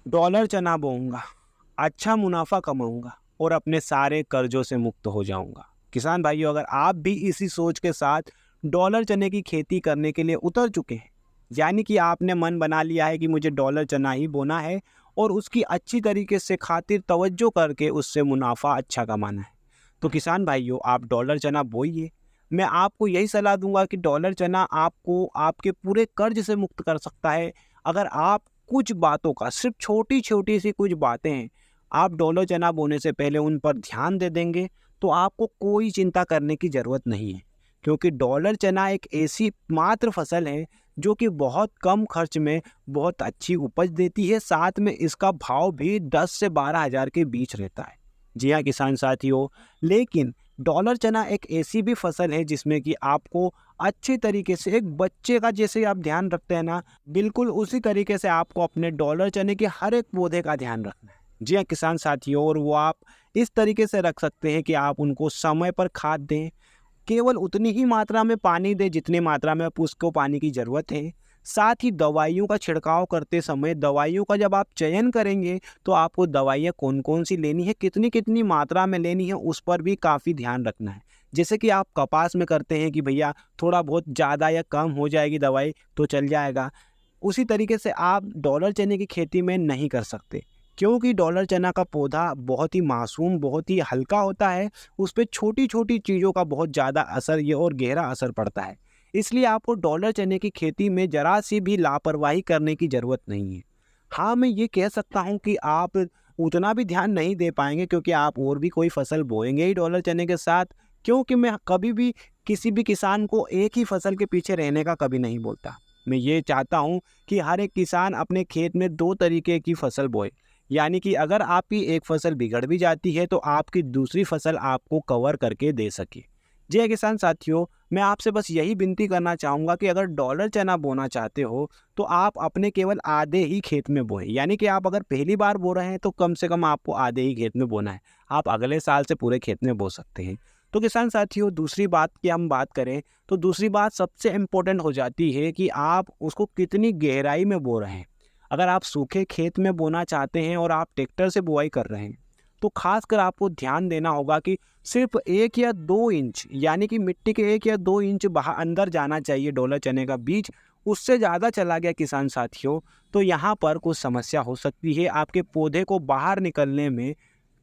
Dollar चना बोऊंगा, अच्छा मुनाफा कमाऊंगा और अपने सारे कर्जों से मुक्त हो जाऊंगा। किसान भाइयों, अगर आप भी इसी सोच के साथ डॉलर चने की खेती करने के लिए उतर चुके हैं, यानी कि आपने मन बना लिया है कि मुझे डॉलर चना ही बोना है और उसकी अच्छी तरीके से खातिर तवज्जो करके उससे मुनाफा अच्छा कमाना है, तो किसान भाइयों आप डॉलर चना बोइए। मैं आपको यही सलाह दूंगा कि डॉलर चना आपको आपके पूरे कर्ज से मुक्त कर सकता है। अगर आप कुछ बातों का, सिर्फ छोटी छोटी सी कुछ बातें हैं, आप डॉलर चना बोने से पहले उन पर ध्यान दे देंगे तो आपको कोई चिंता करने की ज़रूरत नहीं है। क्योंकि डॉलर चना एक ऐसी मात्र फसल है जो कि बहुत कम खर्च में बहुत अच्छी उपज देती है, साथ में इसका भाव भी 10 से 12 हज़ार के बीच रहता है। जी हाँ किसान साथियों, लेकिन डॉलर चना एक ऐसी भी फसल है जिसमें कि आपको अच्छे तरीके से एक बच्चे का जैसे आप ध्यान रखते हैं ना, बिल्कुल उसी तरीके से आपको अपने डॉलर चने के हर एक पौधे का ध्यान रखना है। जी हाँ किसान साथियों, और वो आप इस तरीके से रख सकते हैं कि आप उनको समय पर खाद दें, केवल उतनी ही मात्रा में पानी दें जितनी मात्रा में आप उसको पानी की ज़रूरत है। साथ ही दवाइयों का छिड़काव करते समय दवाइयों का जब आप चयन करेंगे तो आपको दवाइयाँ कौन कौन सी लेनी है, कितनी कितनी मात्रा में लेनी है, उस पर भी काफ़ी ध्यान रखना है। जैसे कि आप कपास में करते हैं कि भैया थोड़ा बहुत ज़्यादा या कम हो जाएगी दवाई तो चल जाएगा, उसी तरीके से आप डॉलर चने की खेती में नहीं कर सकते। क्योंकि डॉलर चना का पौधा बहुत ही मासूम, बहुत ही हल्का होता है, उस पे छोटी-छोटी चीज़ों का बहुत ज़्यादा असर ये और गहरा असर पड़ता है। इसलिए आपको डॉलर चने की खेती में ज़रा-सी भी लापरवाही करने की ज़रूरत नहीं है। हाँ, मैं ये कह सकता हूँ कि आप उतना भी ध्यान नहीं दे पाएँगे क्योंकि आप और भी कोई फसल बोएँगे ही डॉलर चने के साथ, क्योंकि मैं कभी भी किसी भी किसान को एक ही फसल के पीछे रहने का कभी नहीं बोलता। मैं ये चाहता हूँ कि हर एक किसान अपने खेत में 2 तरीके की फसल बोए। यानी कि अगर आपकी एक फसल बिगड़ भी जाती है तो आपकी दूसरी फसल आपको कवर करके दे सके। जी हाँ किसान साथियों, मैं आपसे बस यही विनती करना चाहूँगा कि अगर डॉलर चना बोना चाहते हो तो आप अपने केवल आधे ही खेत में बोएं। यानी कि आप अगर पहली बार बो रहे हैं तो कम से कम आपको आधे ही खेत में बोना है। आप अगले साल से पूरे खेत में बो सकते हैं। तो किसान साथियों, दूसरी बात की हम बात करें तो दूसरी बात सबसे इम्पोर्टेंट हो जाती है कि आप उसको कितनी गहराई में बो रहे हैं। अगर आप सूखे खेत में बोना चाहते हैं और आप ट्रैक्टर से बुआई कर रहे हैं तो खासकर आपको ध्यान देना होगा कि सिर्फ 1 या 2 इंच, यानी कि मिट्टी के 1 या 2 इंच बाहर अंदर जाना चाहिए डॉलर चने का बीज। उससे ज़्यादा चला गया किसान साथियों तो यहाँ पर कुछ समस्या हो सकती है, आपके पौधे को बाहर निकलने में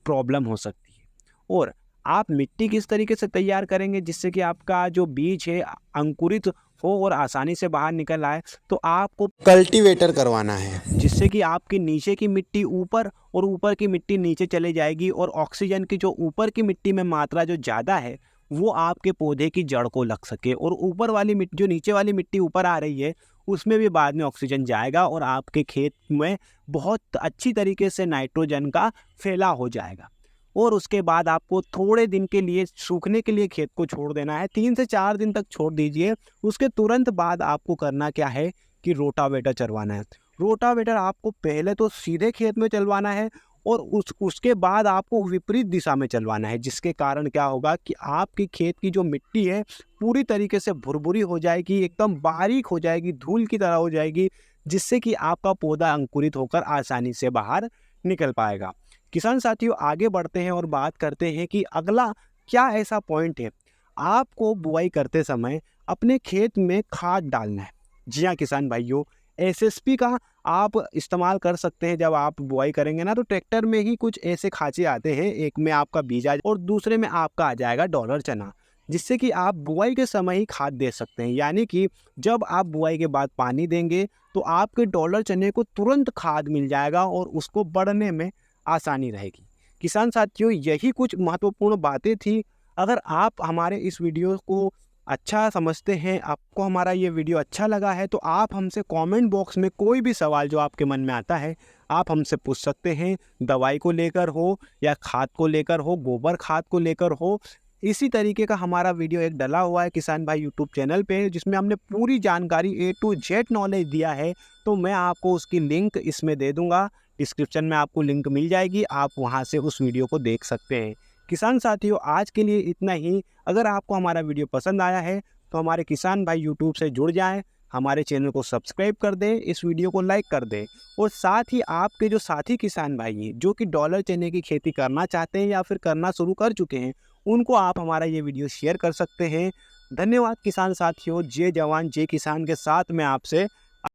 प्रॉब्लम हो सकती है। और आप मिट्टी किस तरीके से तैयार करेंगे जिससे कि आपका जो बीज है अंकुरित हो और आसानी से बाहर निकल आए, तो आपको कल्टीवेटर करवाना है जिससे कि आपकी नीचे की मिट्टी ऊपर और ऊपर की मिट्टी नीचे चले जाएगी और ऑक्सीजन की जो ऊपर की मिट्टी में मात्रा जो ज़्यादा है वो आपके पौधे की जड़ को लग सके, और ऊपर वाली मिट्टी जो नीचे वाली मिट्टी ऊपर आ रही है उसमें भी बाद में ऑक्सीजन जाएगा और आपके खेत में बहुत अच्छी तरीके से नाइट्रोजन का फैलाव हो जाएगा। और उसके बाद आपको थोड़े दिन के लिए सूखने के लिए खेत को छोड़ देना है, 3 से 4 दिन तक छोड़ दीजिए। उसके तुरंत बाद आपको करना क्या है कि रोटावेटर चलवाना है। रोटावेटर आपको पहले तो सीधे खेत में चलवाना है और उसके बाद आपको विपरीत दिशा में चलवाना है, जिसके कारण क्या होगा कि आपकी खेत की जो मिट्टी है पूरी तरीके से भुरभुरी हो जाएगी, एकदम बारीक हो जाएगी, धूल की तरह हो जाएगी, जिससे कि आपका पौधा अंकुरित होकर आसानी से बाहर निकल पाएगा। किसान साथियों, आगे बढ़ते हैं और बात करते हैं कि अगला क्या ऐसा पॉइंट है आपको बुआई करते समय अपने खेत में खाद डालना है। जी हाँ किसान भाइयों, एसएसपी का आप इस्तेमाल कर सकते हैं। जब आप बुआई करेंगे ना तो ट्रैक्टर में ही कुछ ऐसे खांचे आते हैं, एक में आपका बीज आ और दूसरे में आपका आ जाएगा डॉलर चना, जिससे कि आप बुआई के समय ही खाद दे सकते हैं। यानी कि जब आप बुआई के बाद पानी देंगे तो आपके डॉलर चने को तुरंत खाद मिल जाएगा और उसको बढ़ने में आसानी रहेगी। किसान साथियों, यही कुछ महत्वपूर्ण बातें थी। अगर आप हमारे इस वीडियो को अच्छा समझते हैं, आपको हमारा ये वीडियो अच्छा लगा है, तो आप हमसे कमेंट बॉक्स में कोई भी सवाल जो आपके मन में आता है आप हमसे पूछ सकते हैं। दवाई को लेकर हो या खाद को लेकर हो, गोबर खाद को लेकर हो। इसी तरीके का हमारा वीडियो एक डला हुआ है किसान भाई यूट्यूब चैनल पे, जिसमें हमने पूरी जानकारी A to Z नॉलेज दिया है। तो मैं आपको उसकी लिंक इसमें दे दूंगा, डिस्क्रिप्शन में आपको लिंक मिल जाएगी, आप वहां से उस वीडियो को देख सकते हैं। किसान साथियों, आज के लिए इतना ही। अगर आपको हमारा वीडियो पसंद आया है तो हमारे किसान भाई यूट्यूब से जुड़ जाएं, हमारे चैनल को सब्सक्राइब कर दें, इस वीडियो को लाइक कर दें और साथ ही आपके जो साथी किसान भाई हैं जो कि डॉलर चने की खेती करना चाहते हैं या फिर करना शुरू कर चुके हैं, उनको आप हमारा ये वीडियो शेयर कर सकते हैं। धन्यवाद किसान साथियों। जय जवान जय किसान के साथ मैं आपसे